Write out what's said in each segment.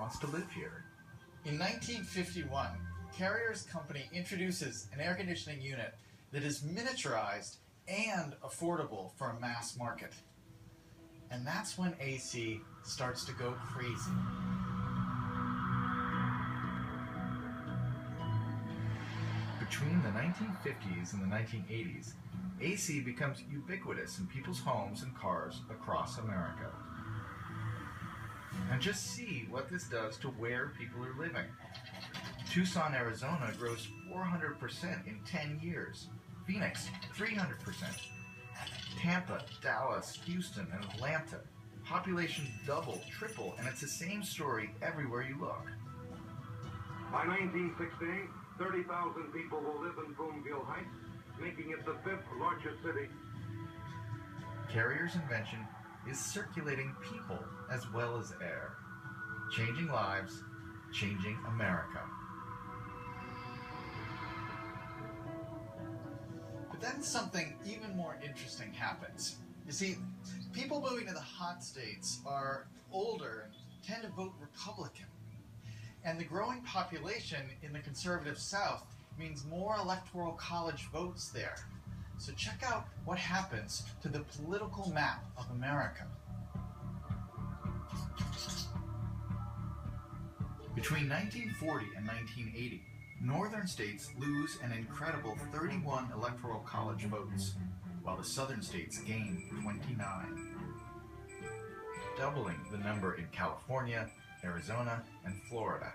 wants to live here. In 1951, Carrier's company introduces an air conditioning unit that is miniaturized and affordable for a mass market. And that's when AC starts to go crazy. Between the 1950s and the 1980s, AC becomes ubiquitous in people's homes and cars across America. And just see what this does to where people are living. Tucson, Arizona grows 400% in 10 years. Phoenix, 300%. Tampa, Dallas, Houston, and Atlanta. Population double, triple, and it's the same story everywhere you look. By 1916, 30,000 people will live in Broomfield Heights, making it the 5th largest city. Carrier's invention is circulating people as well as air. Changing lives, changing America. But then something even more interesting happens. You see, people moving to the hot states are older and tend to vote Republican. And the growing population in the conservative South means more electoral college votes there. So check out what happens to the political map of America. Between 1940 and 1980, northern states lose an incredible 31 electoral college votes, while the southern states gain 29, doubling the number in California, Arizona, and Florida.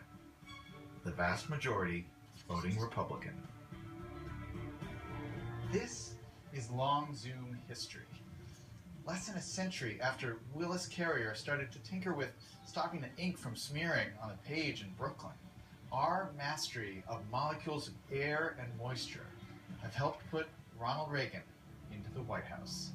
The vast majority voting Republican. This is long Zoom history. Less than a century after Willis Carrier started to tinker with stopping the ink from smearing on a page in Brooklyn, our mastery of molecules of air and moisture have helped put Ronald Reagan into the White House.